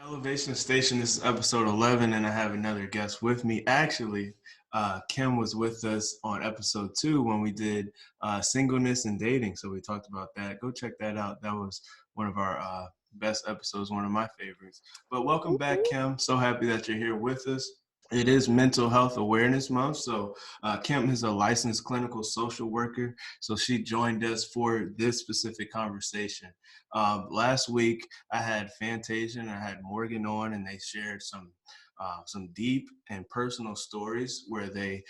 Elevation Station. This is episode 11, and I have another guest with me. Actually, Kim was with us on episode 2 when we did singleness and dating. So we talked about that. Go check that out. That was one of our best episodes, one of my favorites. But welcome back, Kim. So happy that you're here with us. It is Mental Health Awareness Month. So Kim is a licensed clinical social worker. So she joined us for this specific conversation. Last week, I had Fantasia and I had Morgan on, and they shared some deep and personal stories where they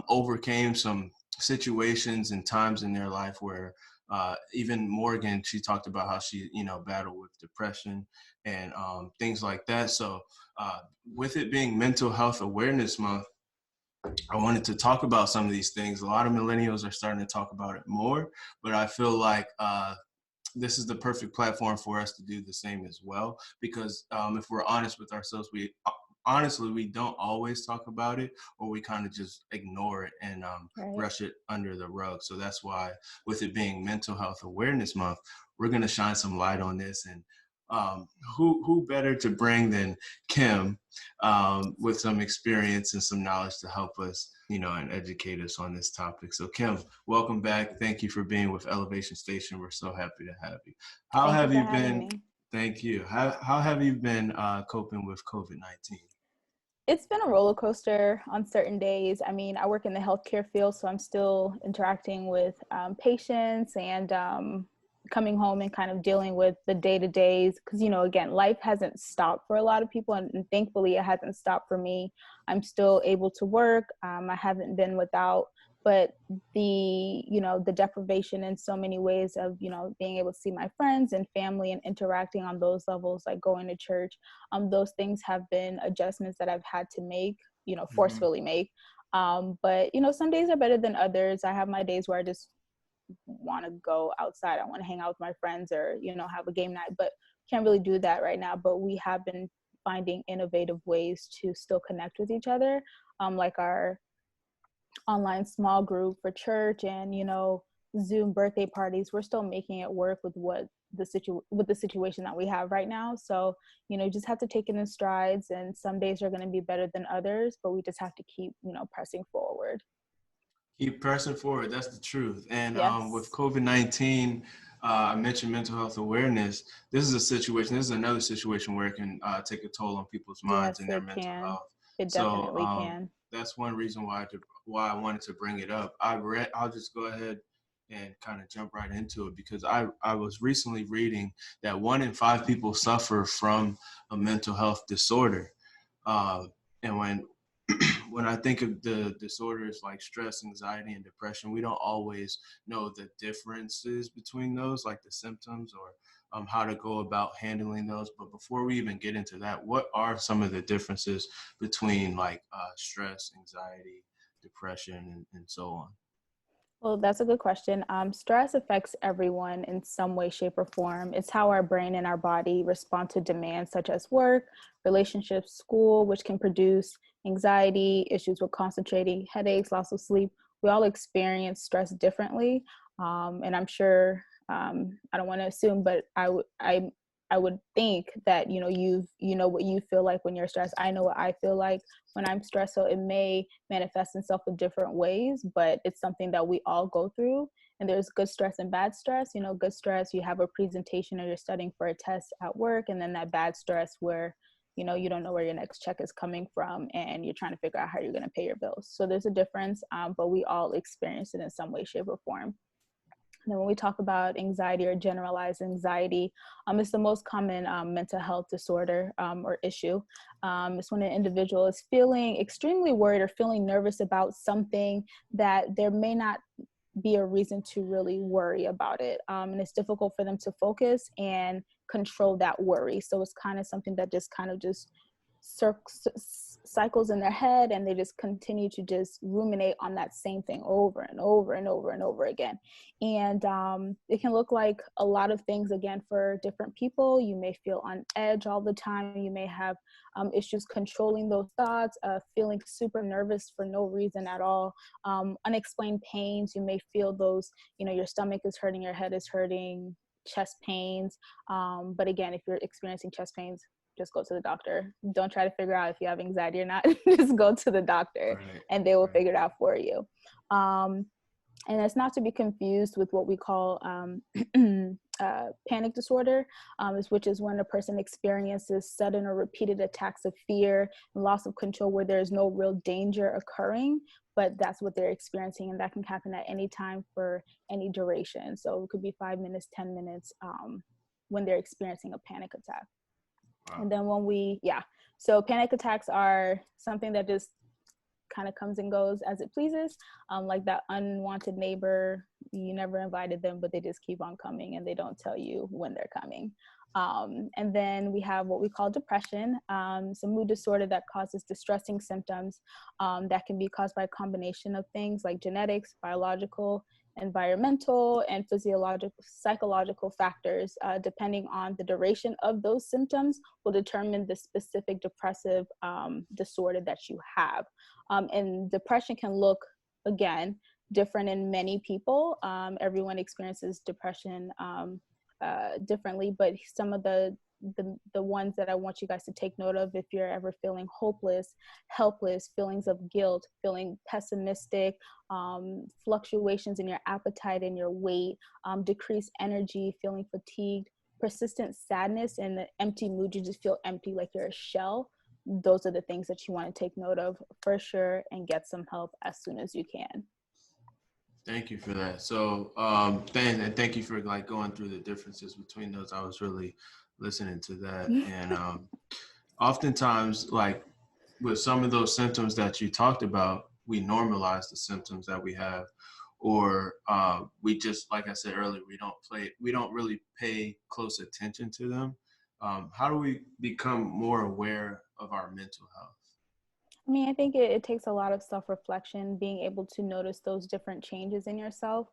overcame some situations and times in their life where even Morgan, she talked about how she, battled with depression and things like that. So with it being Mental Health Awareness Month, I wanted to talk about some of these things. A lot of millennials are starting to talk about it more, but I feel like this is the perfect platform for us to do the same as well. Because if we're honest with ourselves, we don't always talk about it, or we kind of just ignore it and brush it under the rug. So that's why, with it being Mental Health Awareness Month, we're going to shine some light on this. And who better to bring than Kim with some experience and some knowledge to help us, and educate us on this topic. So Kim, welcome back. Thank you for being with Elevation Station. We're so happy to have you. How Thank you have for you having been? me. Thank you. How have you been coping with COVID-19? It's been a roller coaster on certain days. I mean, I work in the healthcare field, so I'm still interacting with patients and coming home and kind of dealing with the day-to-days. Because, again, life hasn't stopped for a lot of people, and thankfully it hasn't stopped for me. I'm still able to work. I haven't been without, but the deprivation in so many ways of, being able to see my friends and family and interacting on those levels, like going to church, those things have been adjustments that I've had to make, forcefully make. But, some days are better than others. I have my days where I just want to go outside. I want to hang out with my friends or, have a game night, but can't really do that right now. But we have been finding innovative ways to still connect with each other, like our online small group for church and, Zoom birthday parties. We're still making it work with the situation that we have right now. So, just have to take it in strides, and some days are going to be better than others, but we just have to keep, pressing forward. Keep pressing forward. That's the truth. And with Yes. COVID-19, I mentioned mental health awareness. This is a situation. This is another situation where it can take a toll on people's minds Yes, and their it mental can. health. It So definitely can. that's one reason why I wanted to bring it up. I'll just go ahead and kind of jump right into it, because I was recently reading that 1 in 5 people suffer from a mental health disorder. Uh, and when I think of the disorders like stress, anxiety, and depression, we don't always know the differences between those, like the symptoms or how to go about handling those. But before we even get into that, what are some of the differences between like stress, anxiety, depression, and so on? Well, that's a good question. Stress affects everyone in some way, shape, or form. It's how our brain and our body respond to demands such as work, relationships, school, which can produce anxiety, issues with concentrating, headaches, loss of sleep. We all experience stress differently. And I'm sure, I don't want to assume, but I would think that, you know what you feel like when you're stressed. I know what I feel like when I'm stressed. So it may manifest itself in different ways, but it's something that we all go through. And there's good stress and bad stress. Good stress, you have a presentation or you're studying for a test at work, and then that bad stress where you don't know where your next check is coming from and you're trying to figure out how you're going to pay your bills. So there's a difference, but we all experience it in some way, shape, or form. And then when we talk about anxiety or generalized anxiety, it's the most common mental health disorder or issue. It's when an individual is feeling extremely worried or feeling nervous about something that there may not be a reason to really worry about it. And it's difficult for them to focus and control that worry. So it's kind of something that just cycles in their head, and they just continue to just ruminate on that same thing over and over and over and over again. And it can look like a lot of things, again, for different people. You may feel on edge all the time. You may have issues controlling those thoughts, feeling super nervous for no reason at all, unexplained pains. You may feel those, your stomach is hurting, your head is hurting, chest pains. But again, if you're experiencing chest pains, just go to the doctor. Don't try to figure out if you have anxiety or not. Just go to the doctor, Right. and they will Right. figure it out for you. And it's not to be confused with what we call panic disorder, which is when a person experiences sudden or repeated attacks of fear and loss of control where there is no real danger occurring, but that's what they're experiencing, and that can happen at any time for any duration. So it could be 5 minutes, 10 minutes when they're experiencing a panic attack. Wow. And then so panic attacks are something that just kind of comes and goes as it pleases, like that unwanted neighbor. You never invited them, but they just keep on coming and they don't tell you when they're coming. And then we have what we call depression. It's a mood disorder that causes distressing symptoms that can be caused by a combination of things like genetics, biological, environmental, and physiological, psychological factors. Depending on the duration of those symptoms will determine the specific depressive disorder that you have. And depression can look, again, different in many people. Everyone experiences depression differently, but some of the ones that I want you guys to take note of, if you're ever feeling hopeless, helpless, feelings of guilt, feeling pessimistic, fluctuations in your appetite and your weight, decreased energy, feeling fatigued, persistent sadness, and the empty mood, you just feel empty like you're a shell. Those are the things that you want to take note of for sure and get some help as soon as you can. Thank you for that. So, thank you for like going through the differences between those. I was really listening to that, and oftentimes, like with some of those symptoms that you talked about, we normalize the symptoms that we have, or we just, like I said earlier, we don't really pay close attention to them. How do we become more aware of our mental health? I mean, I think it takes a lot of self-reflection, being able to notice those different changes in yourself,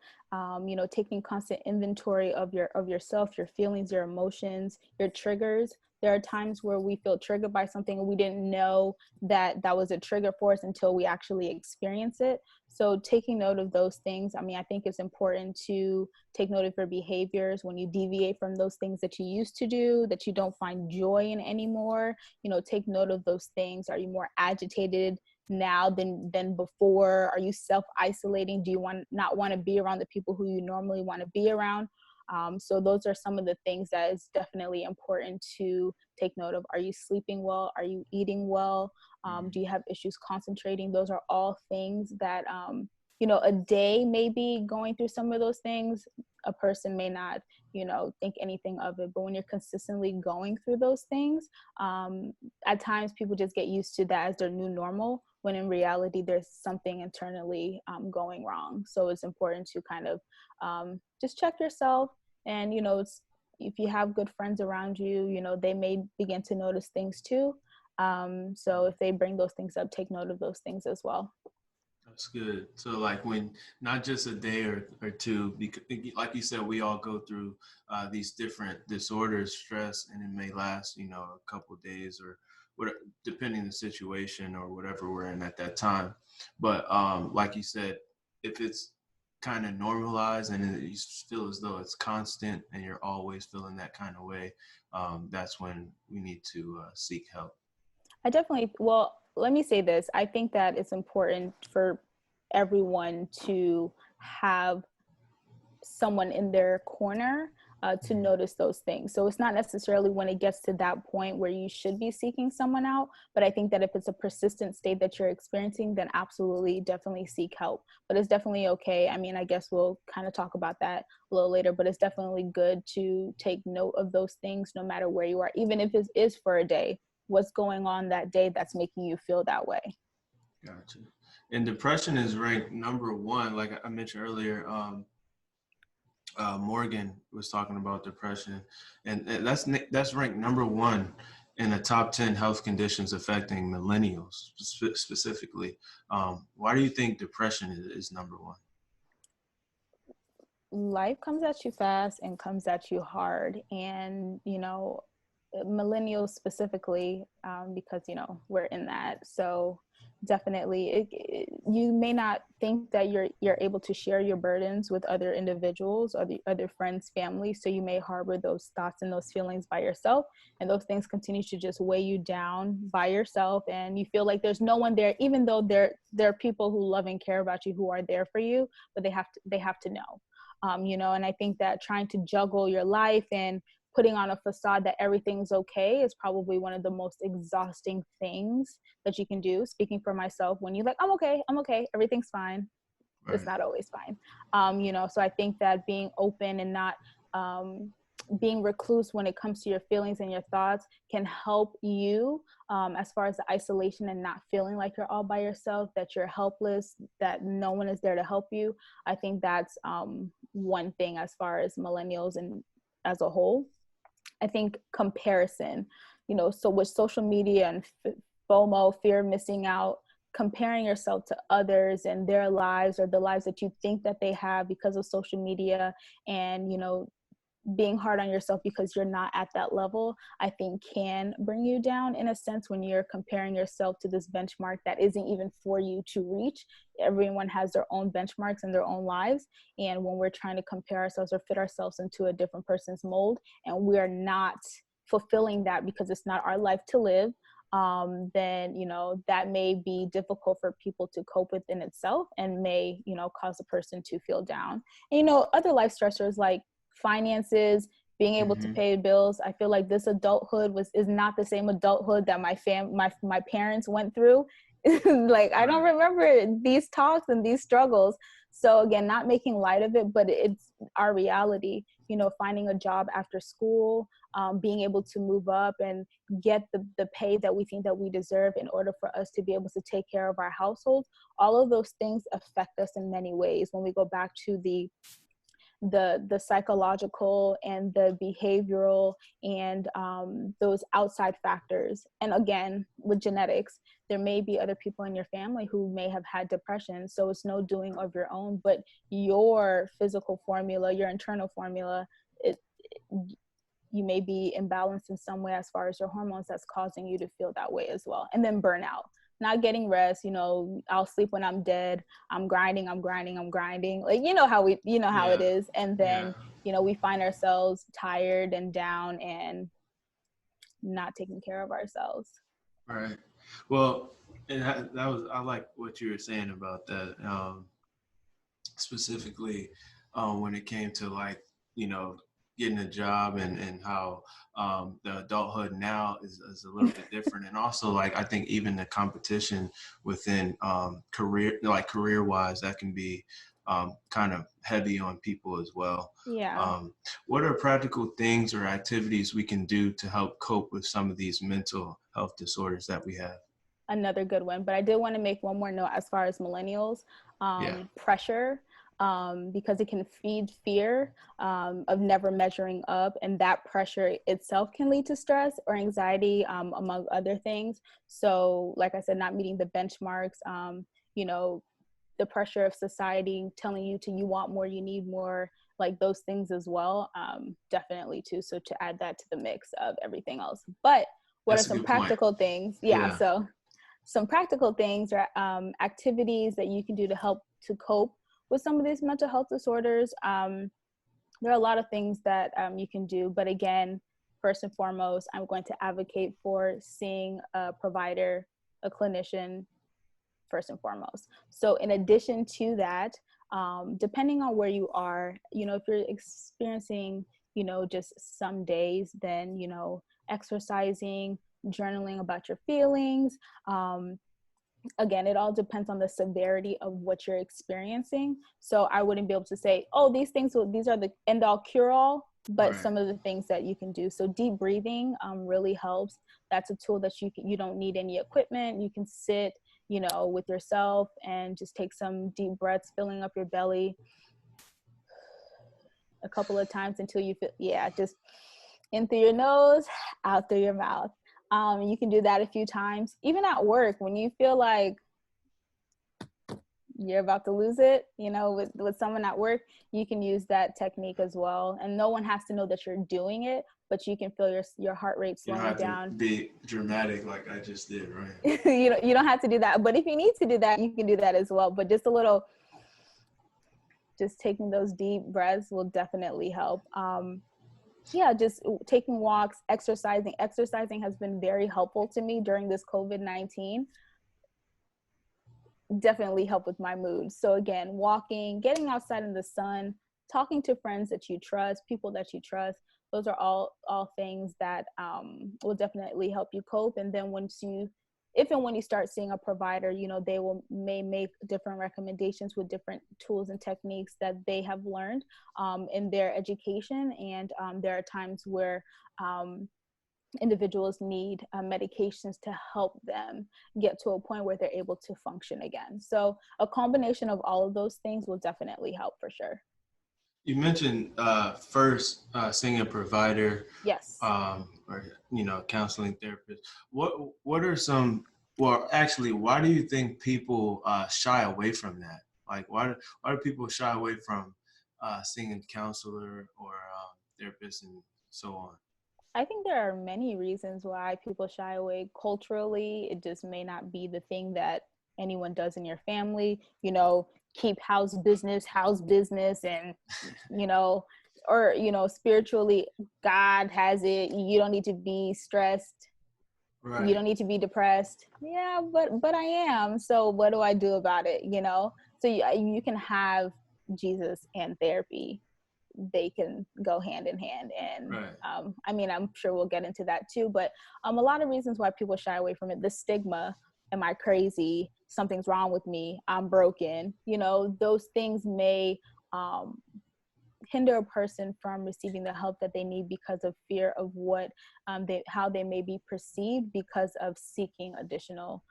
taking constant inventory of yourself, your feelings, your emotions, your triggers. There are times where we feel triggered by something and we didn't know that that was a trigger for us until we actually experience it. So taking note of those things, I mean, I think it's important to take note of your behaviors when you deviate from those things that you used to do, that you don't find joy in anymore. Take note of those things. Are you more agitated now than before? Are you self-isolating? Do you not want to be around the people who you normally want to be around? So those are some of the things that is definitely important to take note of. Are you sleeping well? Are you eating well? Do you have issues concentrating? Those are all things that, a day maybe going through some of those things, a person may not, think anything of it. But when you're consistently going through those things, at times people just get used to that as their new normal, when in reality there's something internally going wrong. So it's important to kind of just check yourself. And, if you have good friends around you, they may begin to notice things too. So if they bring those things up, take note of those things as well. That's good. So like when not just a day or two, because like you said, we all go through these different disorders, stress, and it may last, a couple of days or whatever, depending on the situation or whatever we're in at that time. But like you said, if it's kind of normalized and you feel as though it's constant and you're always feeling that kind of way, that's when we need to seek help. Well, let me say this. I think that it's important for everyone to have someone in their corner to notice those things. So it's not necessarily when it gets to that point where you should be seeking someone out, but I think that if it's a persistent state that you're experiencing, then absolutely, definitely seek help. But it's definitely okay. I mean, I guess we'll kind of talk about that a little later, but it's definitely good to take note of those things no matter where you are, even if it is for a day. What's going on that day that's making you feel that way? Gotcha. And depression is ranked number one, like I mentioned earlier. Morgan was talking about depression, and that's ranked number one in the top 10 health conditions affecting millennials specifically. Why do you think depression is number one? Life comes at you fast and comes at you hard. And, millennials specifically, because we're in that. So definitely, you may not think that you're able to share your burdens with other individuals or the other friends, family. So you may harbor those thoughts and those feelings by yourself, and those things continue to just weigh you down by yourself, and you feel like there's no one there, even though there are people who love and care about you, who are there for you, but they have to know. And I think that trying to juggle your life and putting on a facade that everything's okay is probably one of the most exhausting things that you can do. Speaking for myself, when you're like, I'm okay, everything's fine. It's Right. not always fine. So I think that being open and not being recluse when it comes to your feelings and your thoughts can help you, as far as the isolation and not feeling like you're all by yourself, that you're helpless, that no one is there to help you. I think that's one thing as far as millennials and as a whole. I think comparison, so with social media and FOMO, fear of missing out, comparing yourself to others and their lives or the lives that you think that they have because of social media, and, being hard on yourself because you're not at that level, I think can bring you down in a sense when you're comparing yourself to this benchmark that isn't even for you to reach. Everyone has their own benchmarks in their own lives. And when we're trying to compare ourselves or fit ourselves into a different person's mold, and we're not fulfilling that because it's not our life to live, then, that may be difficult for people to cope with in itself, and may, cause a person to feel down. And, other life stressors like finances, being able to Mm-hmm. pay bills. I feel like this adulthood is not the same adulthood that my parents went through. Like, I don't Right. remember these talks and these struggles. So again, not making light of it, but it's our reality. Finding a job after school, being able to move up and get the pay that we think that we deserve in order for us to be able to take care of our households. All of those things affect us in many ways. When we go back to the psychological and the behavioral and those outside factors. And again, with genetics, there may be other people in your family who may have had depression. So it's no doing of your own, but your physical formula, your internal formula, you may be imbalanced in some way as far as your hormones, that's causing you to feel that way as well. And then burnout, not getting rest. I'll sleep when I'm dead. I'm grinding. Like, how it Yeah. is. And Yeah. then, we find ourselves tired and down and not taking care of ourselves. Right. Well, and that was, I like what you were saying about that, specifically when it came to, like, you know, getting a job, and how the adulthood now is a little bit different. And also, like, I think even the competition within career wise, that can be kind of heavy on people as well. Yeah. Um, what are practical things or activities we can do to help cope with some of these mental health disorders that we have? Another good one. But I did want to make one more note as far as millennials, Yeah. pressure, because it can feed fear of never measuring up. And that pressure itself can lead to stress or anxiety, among other things. So like I said, not meeting the benchmarks, you know, the pressure of society telling you you want more, you need more, like those things as well, definitely too. So to add that to the mix of everything else. But what are That's a some good point. practical things? Yeah, Yeah. so some practical things or activities that you can do to help to cope with some of these mental health disorders. There are a lot of things that you can do, but again, first and foremost, I'm going to advocate for seeing a provider, a clinician, first and foremost. So in addition to that, depending on where you are, if you're experiencing, just some days, then, exercising, journaling about your feelings. Again, it all depends on the severity of what you're experiencing. So I wouldn't be able to say, oh, these are the end all cure all, but Right. some of the things that you can do. So deep breathing really helps. That's a tool that you don't need any equipment. You can sit, with yourself and just take some deep breaths, filling up your belly a couple of times until you feel, just in through your nose, out through your mouth. You can do that a few times, even at work when you feel like you're about to lose it, with someone at work, you can use that technique as well. And no one has to know that you're doing it, but you can feel your heart rate You don't slowing have to down. be dramatic like I just did, right? You don't have to do that, but if you need to do that, you can do that as well. But just a little, just taking those deep breaths will definitely help. Yeah, just taking walks, exercising. Exercising has been very helpful to me during this COVID-19. Definitely help with my mood. So again, walking, getting outside in the sun, talking to friends that you trust, people that you trust. Those are all things that will definitely help you cope. And then if and when you start seeing a provider, they may make different recommendations with different tools and techniques that they have learned in their education. And there are times where individuals need medications to help them get to a point where they're able to function again. So a combination of all of those things will definitely help for sure. You mentioned first seeing a provider, Yes. or counseling therapist. What are some? Well, actually, why do you think people shy away from that? Like, why do people shy away from seeing a counselor or therapist and so on? I think there are many reasons why people shy away. Culturally, it just may not be the thing that anyone does in your family. Keep house business, and or spiritually, God has it. You don't need to be stressed. You Right. don't need to be depressed. Yeah, but I am. So what do I do about it? So you can have Jesus and therapy. They can go hand in hand. And Right. I'm sure we'll get into that too, but a lot of reasons why people shy away from it: the stigma, am I crazy, something's wrong with me, I'm broken. Those things may hinder a person from receiving the help that they need because of fear of how they may be perceived because of seeking additional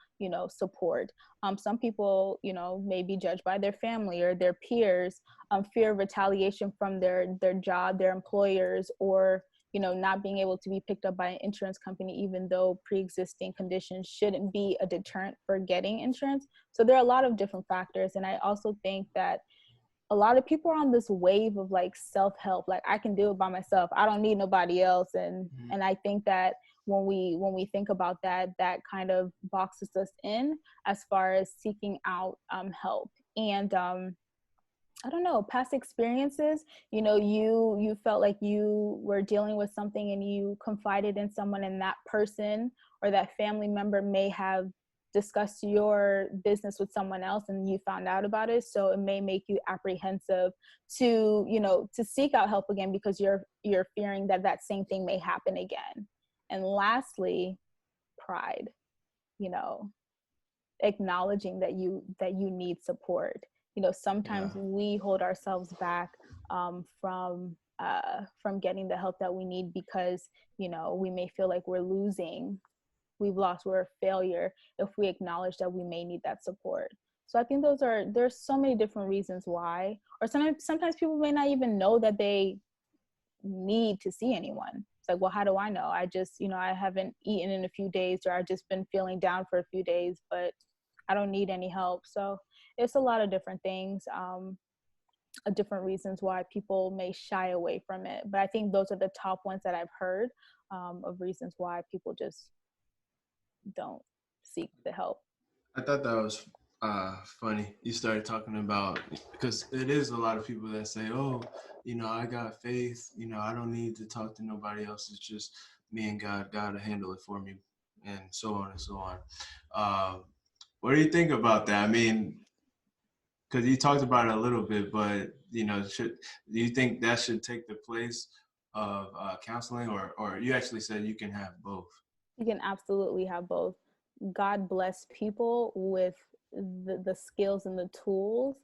support. Some people may be judged by their family or their peers, fear of retaliation from their job, their employers, or not being able to be picked up by an insurance company, even though pre-existing conditions shouldn't be a deterrent for getting insurance. So there are a lot of different factors. And I also think that a lot of people are on this wave of like self-help, like I can do it by myself, I don't need nobody else. And I think that when we think about that kind of boxes us in as far as seeking out help. And I don't know, past experiences, you felt like you were dealing with something and you confided in someone, and that person or that family member may have discussed your business with someone else and you found out about it. So it may make you apprehensive to seek out help again, because you're fearing that same thing may happen again. And lastly, pride, acknowledging that you need support. Sometimes Yeah. we hold ourselves back from getting the help that we need because we may feel like we've lost, we're a failure if we acknowledge that we may need that support. So I think there's so many different reasons why. Or sometimes people may not even know that they need to see anyone. It's like, well, how do I know? I just I haven't eaten in a few days, or I've just been feeling down for a few days, but I don't need any help. So it's a lot of different things, different reasons why people may shy away from it. But I think those are the top ones that I've heard of reasons why people just don't seek the help. I thought that was funny. You started talking about, because it is a lot of people that say, "Oh, I got faith. I don't need to talk to nobody else. It's just me and God. God will handle it for me," and so on and so on. What do you think about that? I mean, because you talked about it a little bit, but do you think that should take the place of counseling, or you actually said you can have both? You can absolutely have both. God bless people with the skills and the tools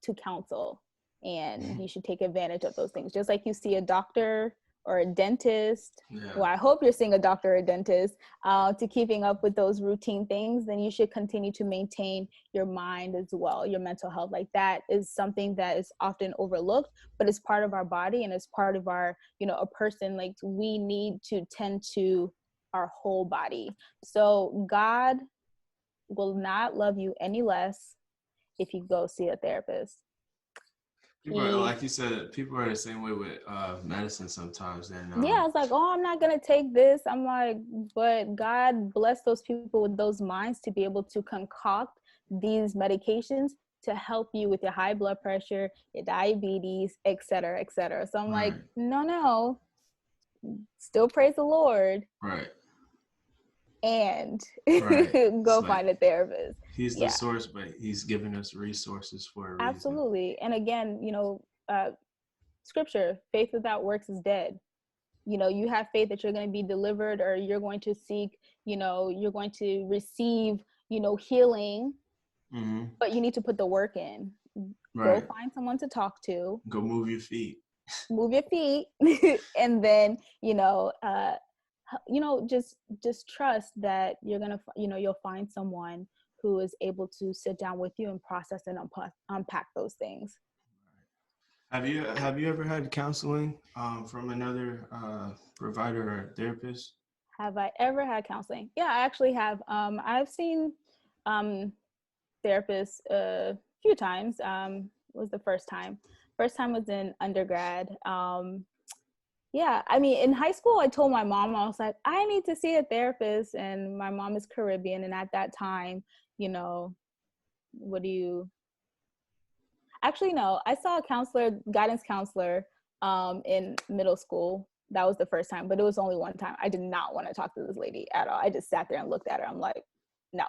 to counsel, and you should take advantage of those things. Just like you see a doctor or a dentist, Yeah. well, I hope you're seeing a doctor or a dentist to keeping up with those routine things, then you should continue to maintain your mind as well, your mental health. Like that is something that is often overlooked, but it's part of our body and it's part of our, a person. Like we need to tend to our whole body. So God will not love you any less if you go see a therapist. People are, like you said, people are the same way with medicine sometimes. And Yeah, I was like, oh, I'm not gonna take this. I'm like, but God bless those people with those minds to be able to concoct these medications to help you with your high blood pressure, your diabetes, et cetera, et cetera. So I'm like, right, no, still praise the Lord right, and right. It's go like find a therapist. he's the Yeah, source, but he's giving us resources for a reason. absolutely. And again, scripture, faith without works is dead. You have faith that you're going to be delivered, or you're going to seek, you're going to receive, healing, Mm-hmm. but you need to put the work in. Go Right. find someone to talk to, Go move your feet. move your feet, and then, just trust that you're going to, you'll find someone who is able to sit down with you and process and unpack those things. Have you ever had counseling from another provider or therapist? Have I ever had counseling? Yeah, I actually have. I've seen um, therapists a few times. Was the first time. First time was in undergrad. Yeah, I mean, in high school, I told my mom, I was like, I need to see a therapist, and my mom is Caribbean, and at that time, you know, what do you? Actually, no, I saw a counselor, guidance counselor, in middle school. That was the first time, but it was only one time. I did not want to talk to this lady at all. I just sat there and looked at her. I'm like, no.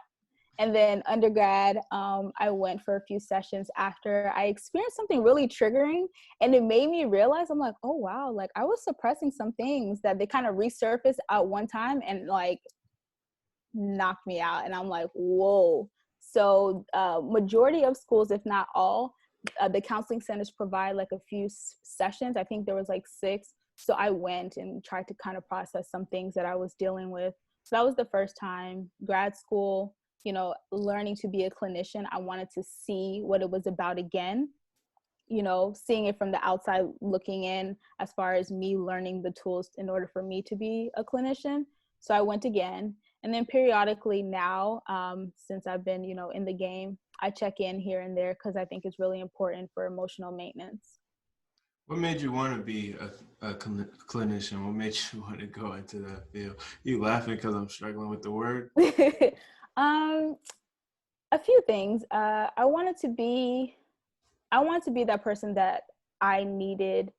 And then undergrad, I went for a few sessions after I experienced something really triggering, and it made me realize, I'm like, oh wow, like I was suppressing some things that they kind of resurfaced at one time and like knocked me out. And I'm like, whoa. So majority of schools, if not all, the counseling centers provide like a few sessions. I think there was like 6. So I went and tried to kind of process some things that I was dealing with. So that was the first time. Grad school, learning to be a clinician, I wanted to see what it was about again, seeing it from the outside looking in as far as me learning the tools in order for me to be a clinician. So I went again. And then periodically now, since I've been, in the game, I check in here and there because I think it's really important for emotional maintenance. What made you want to be a clinician? What made you want to go into that field? You laughing because I'm struggling with the word? um, a few things. I wanted to be that person that I needed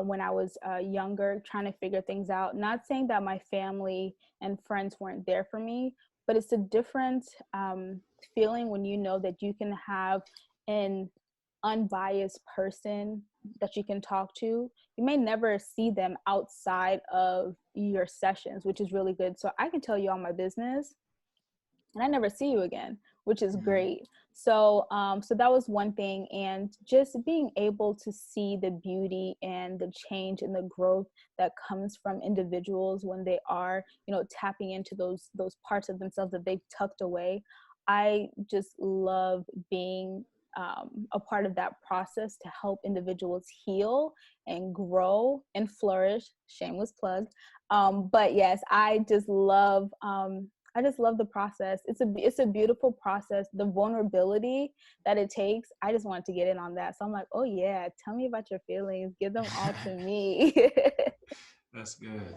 when I was younger, trying to figure things out. Not saying that my family and friends weren't there for me, but it's a different feeling when you know that you can have an unbiased person that you can talk to. You may never see them outside of your sessions, which is really good. So I can tell you all my business and I never see you again, which is Mm-hmm. great. So that was one thing, and just being able to see the beauty and the change and the growth that comes from individuals when they are, tapping into those parts of themselves that they've tucked away. I just love being a part of that process to help individuals heal and grow and flourish. Shameless plug. But yes, I just love the process. It's a beautiful process. The vulnerability that it takes, I just wanted to get in on that. So I'm like, oh yeah, tell me about your feelings. Give them all to me. That's good.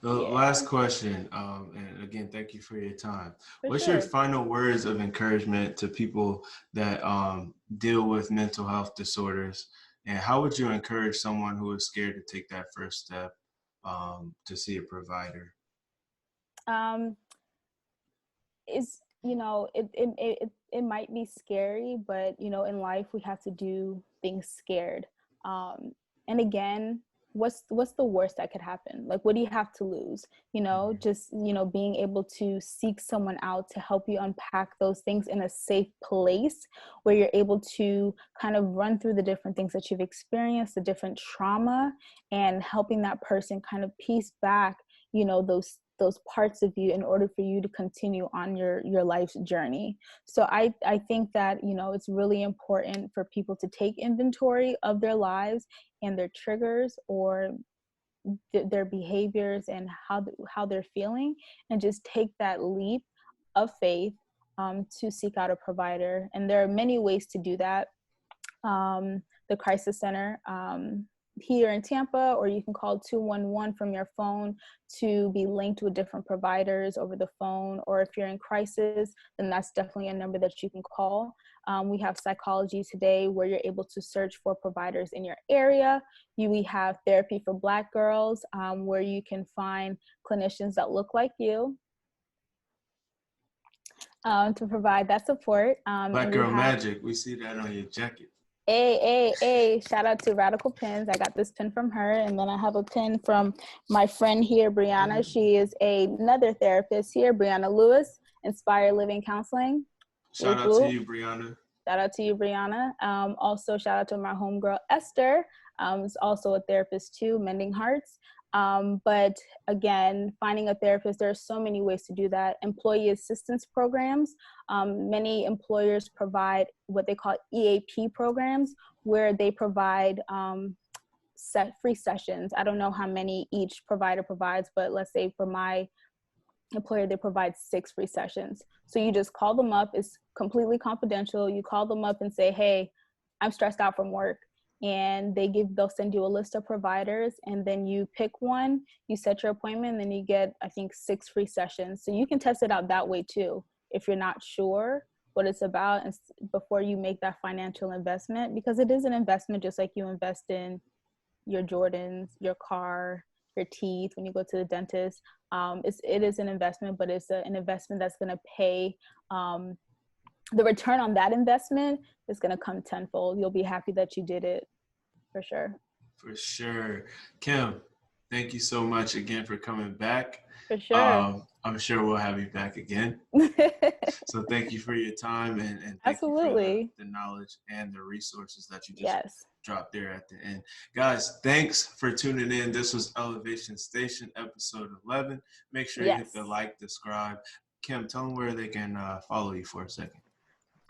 The Yeah, last question, and again, thank you for your time. for What's your sure. final words of encouragement to people that deal with mental health disorders? And how would you encourage someone who is scared to take that first step to see a provider? Um, is it might be scary, but in life we have to do things scared. And again, what's the worst that could happen? Like, what do you have to lose? Just being able to seek someone out to help you unpack those things in a safe place where you're able to kind of run through the different things that you've experienced, the different trauma, and helping that person kind of piece back those parts of you in order for you to continue on your life's journey. So I think that it's really important for people to take inventory of their lives and their triggers or their behaviors and how they're feeling, and just take that leap of faith to seek out a provider. And there are many ways to do that. the crisis center here in Tampa, or you can call 211 from your phone to be linked with different providers over the phone. Or if you're in crisis, then that's definitely a number that you can call. We have Psychology Today, where you're able to search for providers in your area. We have Therapy for Black Girls, where you can find clinicians that look like you to provide that support. Black Girl Magic, we see that on your jacket. Shout out to Radical Pins. I got this pin from her. And then I have a pin from my friend here, Brianna. She is another therapist here, Brianna Lewis, Inspire Living Counseling. Shout out to you, Brianna. Shout out to you, Brianna. Also, shout out to my homegirl, Esther. Is also a therapist too, Mending Hearts. But again, finding a therapist, there are so many ways to do that. Employee assistance programs. Many employers provide what they call EAP programs, where they provide free sessions. I don't know how many each provider provides, but let's say for my employer, they provide 6 free sessions. So you just call them up. It's completely confidential. You call them up and say, hey, I'm stressed out from work. And they'll send you a list of providers, and then you pick one, you set your appointment, and then you get, I think, 6 free sessions. So you can test it out that way too, if you're not sure what it's about, and before you make that financial investment, because it is an investment, just like you invest in your Jordans, your car, your teeth, when you go to the dentist. It is an investment, but it's an investment that's going to pay. The return on that investment is going to come tenfold. You'll be happy that you did it, for sure. For sure. Kim, thank you so much again for coming back. For sure. I'm sure we'll have you back again. So thank you for your time, and thank Absolutely. you for the knowledge and the resources that you just dropped there at the end. Guys, thanks for tuning in. This was Elevation Station, episode 11. Make sure you hit the like, subscribe. Kim, tell them where they can follow you for a second.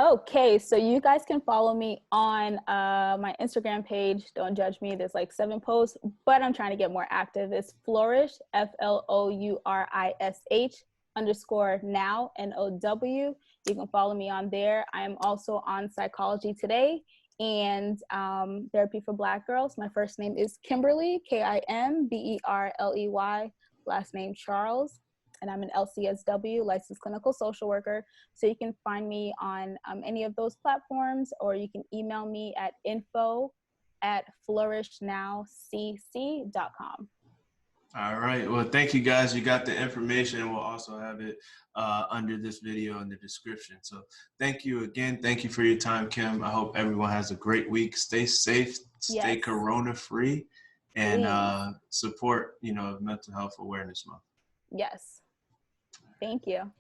Okay, so you guys can follow me on my Instagram page. Don't judge me. There's like 7 posts, but I'm trying to get more active. It's Flourish, FLOURISH _ now, NOW. You can follow me on there. I am also on Psychology Today and Therapy for Black Girls. My first name is Kimberley, KIMBERLEY, last name Charles. And I'm an LCSW, licensed clinical social worker. So you can find me on any of those platforms, or you can email me at info@flourishnowcc.com. All right. Well, thank you, guys. You got the information, and we'll also have it under this video in the description. So thank you again. Thank you for your time, Kim. I hope everyone has a great week. Stay safe, stay corona-free, and support, Mental Health Awareness Month. Yes. Thank you.